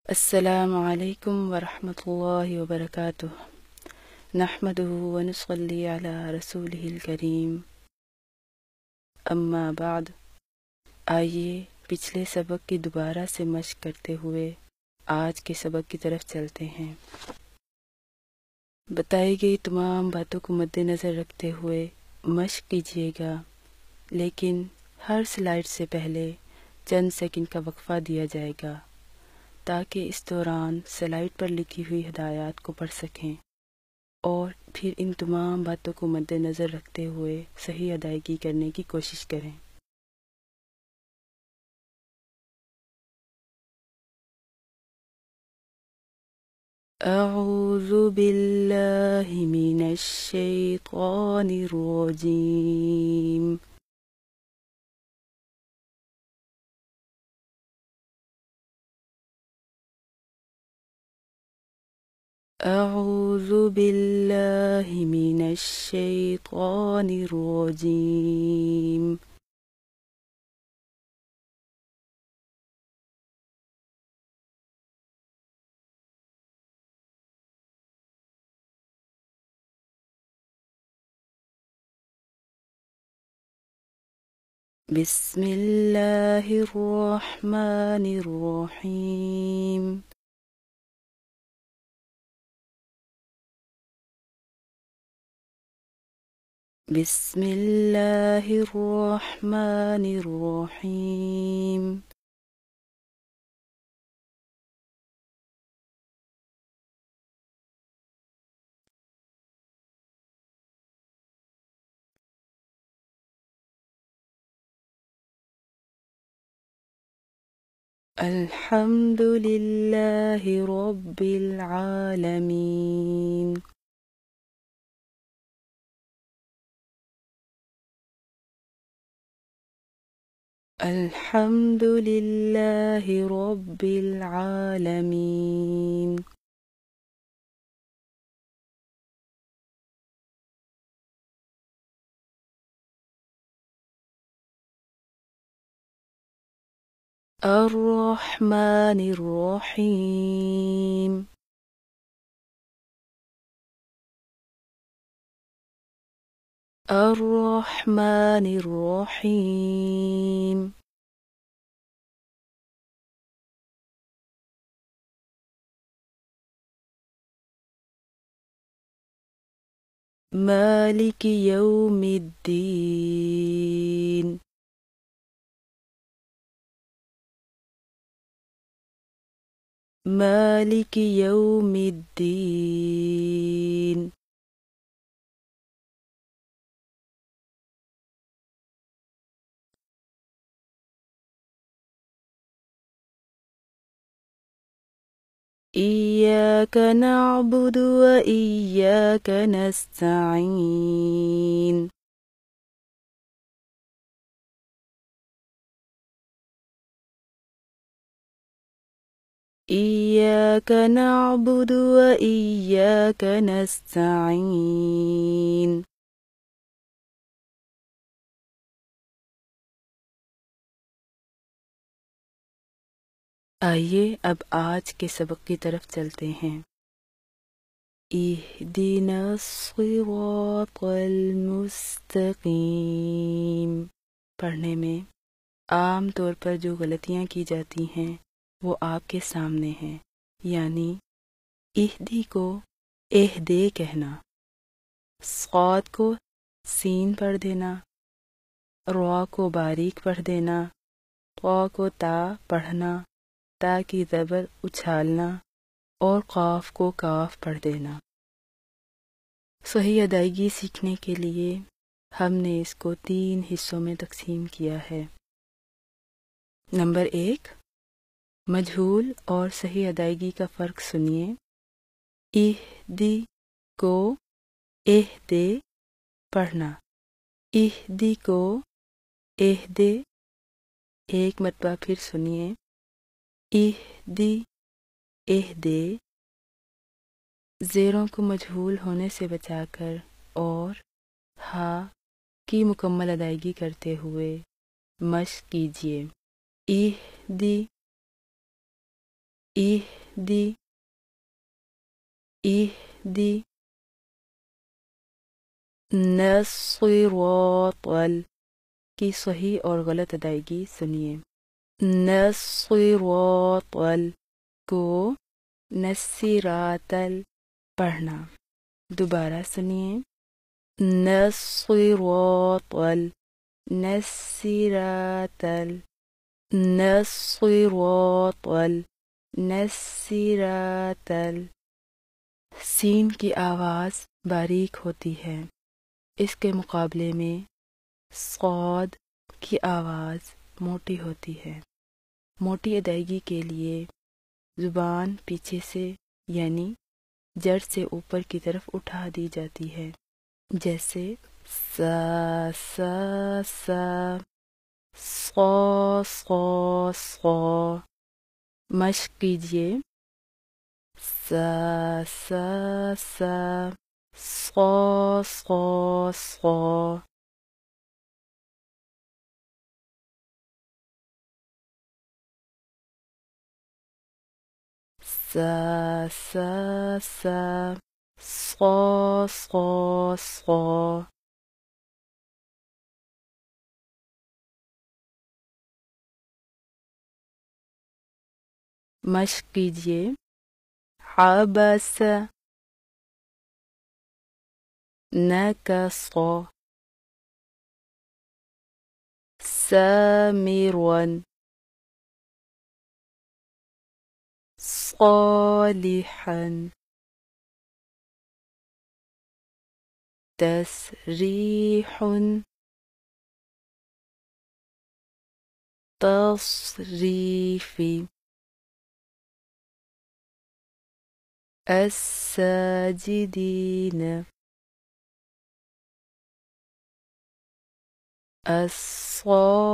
السلام علیکم ورحمۃ اللہ وبرکاتہ۔ نحمدہ ونصلی علی رسولہ الکریم، اما بعد۔ آئیے پچھلے سبق کی دوبارہ سے مشق کرتے ہوئے آج کے سبق کی طرف چلتے ہیں۔ بتائی گئی تمام باتوں کو مد نظر رکھتے ہوئے مشق کیجیے گا، لیکن ہر سلائیڈ سے پہلے چند سیکنڈ کا وقفہ دیا جائے گا تاکہ اس دوران سلائیڈ پر لکھی ہوئی ہدایات کو پڑھ سکیں اور پھر ان تمام باتوں کو مد نظر رکھتے ہوئے صحیح ادائیگی کرنے کی کوشش کریں۔ اعوذ باللہ من الشیطان الرجیم۔ اعوذ باللہ من الشیطان الرجیم۔ بسم اللہ الرحمن الرحیم۔ بسم اللہ الرحمن الرحیم۔ الحمد للہ رب العالمین۔ الحمد للہ رب العالمین۔ الرحمن الرحیم۔ الرحمن الرحیم۔ مالک یوم الدین۔ مالک یوم الدین۔ ایاک نعبد و ایاک نستعین۔ ایاک نعبد و ایاک نستعین۔ آئیے اب آج کے سبق کی طرف چلتے ہیں۔ اہدنا الصراط المستقیم پڑھنے میں عام طور پر جو غلطیاں کی جاتی ہیں وہ آپ کے سامنے ہیں، یعنی اہدی کو اہدے کہنا، صاد کو سین پڑھ دینا، را کو باریک پڑھ دینا، طا کو تا پڑھنا، تا کی زبر اچھالنا اور قاف کو کاف پڑھ دینا۔ صحیح ادائیگی سیکھنے کے لیے ہم نے اس کو 3 حصوں میں تقسیم کیا ہے۔ نمبر 1، مجہول اور صحیح ادائیگی کا فرق سنیے۔ اہدی کو اہدے پڑھنا، اہدی کو اہدے، ایک مرتبہ پھر سنیے۔ اہدی اہدے، زیروں کو مجہول ہونے سے بچا کر اور ہا کی مکمل ادائیگی کرتے ہوئے مشق کیجیے۔ اہدی اہدی اہدی نصراط کی صحیح اور غلط ادائیگی سنیے۔ نصراط کو نصراطل پڑھنا۔ دوبارہ سنیے۔ نصراط نصراطل نصراط نصراطل۔ سین کی آواز باریک ہوتی ہے، اس کے مقابلے میں صاد کی آواز موٹی ہوتی ہے۔ موٹی ادائیگی کے لیے زبان پیچھے سے یعنی جڑ سے اوپر کی طرف اٹھا دی جاتی ہے، جیسے سا سا سا، صا صا صا۔ مشق کیجیے۔ سا سا سا، صا صا صا۔ سا سا سا، صا صا صا۔ مشق کیجیے۔ عبس نکص سامر صالحا تسريح تصريف الساجدين الصاغرين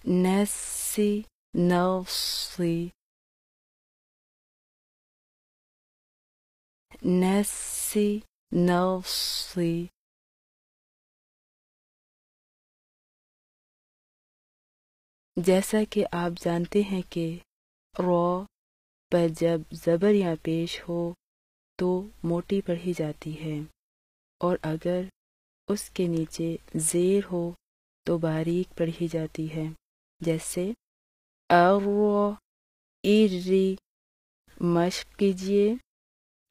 نسي نصي نسي نصي۔ جیسا کہ آپ جانتے ہیں کہ رو پر جب زبر یا پیش ہو تو موٹی پڑھی جاتی ہے، اور اگر اس کے نیچے زیر ہو تو باریک پڑھی جاتی ہے، جیسے ارو ایری۔ مشق کیجیے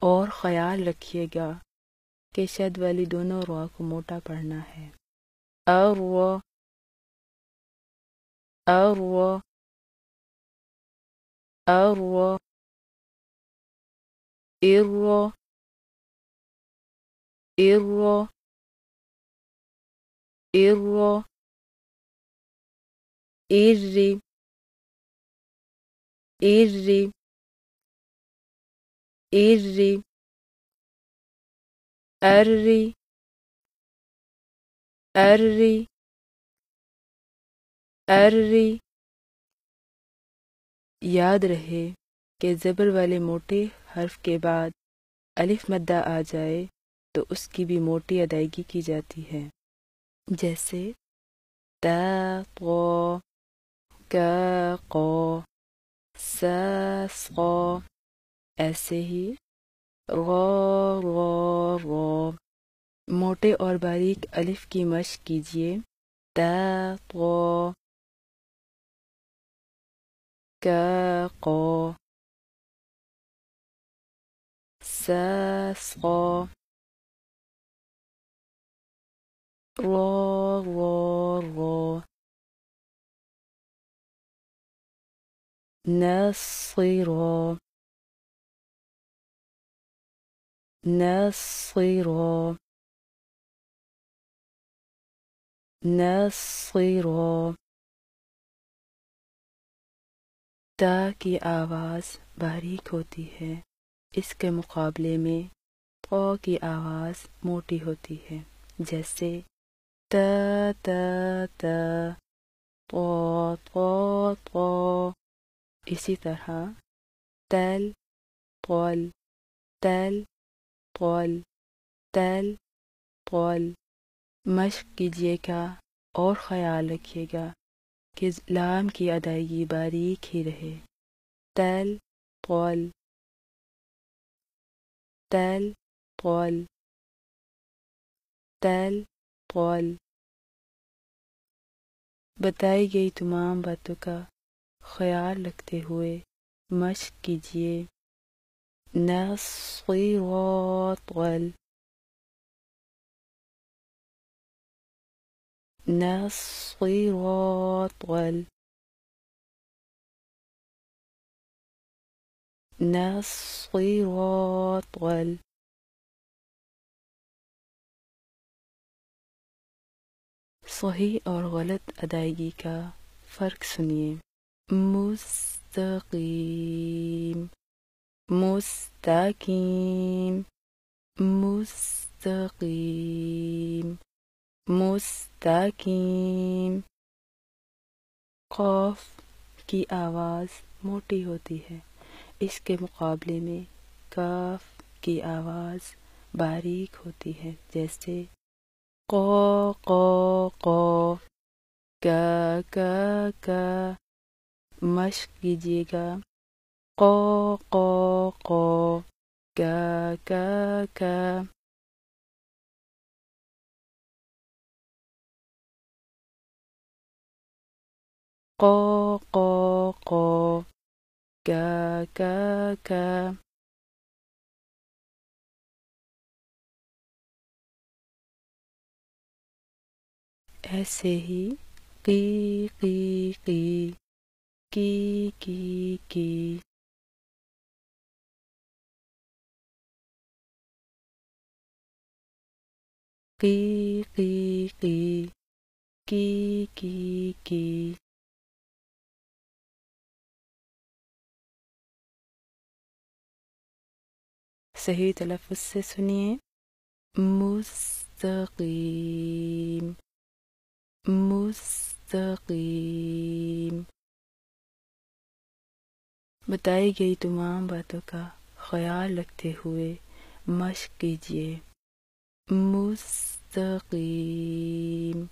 اور خیال رکھیے گا کہ شد والی دونوں رو کو موٹا پڑھنا ہے۔ ارو ارو ارو، ارو ارو ارو، ایری ایری ایری، اری اری اری۔ یاد رہے کہ زبر والے موٹے حرف کے بعد الف مدہ آ جائے تو اس کی بھی موٹی ادائیگی کی جاتی ہے، جیسے تا قو، کا قو، سا صا۔ ایسے ہی غا غا غا۔ موٹے اور باریک الف کی مشق کیجیے۔ تا قو، کا قو، سا صا، را را را۔ نصرا نصرا نصرا۔ تا کی آواز باریک ہوتی ہے، اس کے مقابلے میں قا کی آواز موٹی ہوتی ہے، جیسے تا تا تا، طا طا طا۔ اسی طرح تل طل تل طل تل طل۔ مشق کیجیے گا اور خیال رکھیے گا کہ لام کی ادائیگی باریک ہی رہے۔ تل قول، تل قول، تل قول۔ بتائی گئی تمام باتوں کا خیال رکھتے ہوئے مشق کیجیے۔ نصیرات قول، نصیرات قول، نصیرات قول۔ صحیح اور غلط ادائیگی کا فرق سنیے۔ مستقیم، مستقیم، مستقیم، مستقیم۔ قاف کی آواز موٹی ہوتی ہے، اس کے مقابلے میں کاف کی آواز باریک ہوتی ہے، جیسے قا قا قا، کا کا کا۔ مشق کیجیے گا۔ قا قا قا، کا کا کا۔ قا قا قا، کا کا کا۔ ایسے ہی قی قی قی، کی کی کی۔ قی قی قی، کی کی کی۔ صحیح تلفظ سے سنیے۔ مستقیم، مستقیم۔ بتائی گئی تمام باتوں کا خیال رکھتے ہوئے مشق کیجیے۔ مستقیم،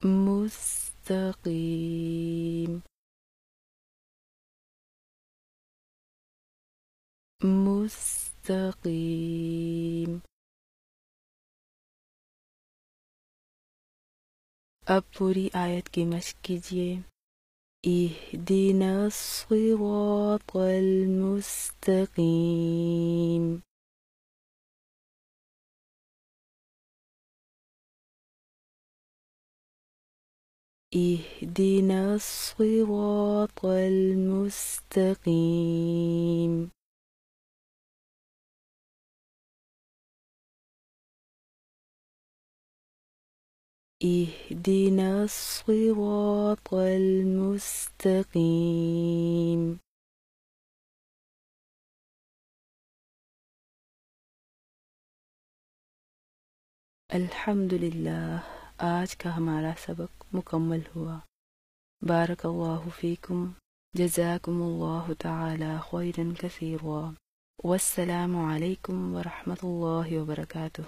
مستقیم، مستقیم۔ اب پوری آیت کی مشق کیجیے۔ اہدنا الصراط المستقیم، اہدنا الصراط المستقیم۔ اهدنا الصراط المستقیم۔ الحمدللہ، آج کا ہمارا سبق مکمل ہوا۔ بارک اللہ فیکم، جزاکم اللہ تعالی خیرا کثیرا، والسلام علیکم ورحمۃ اللہ وبرکاتہ۔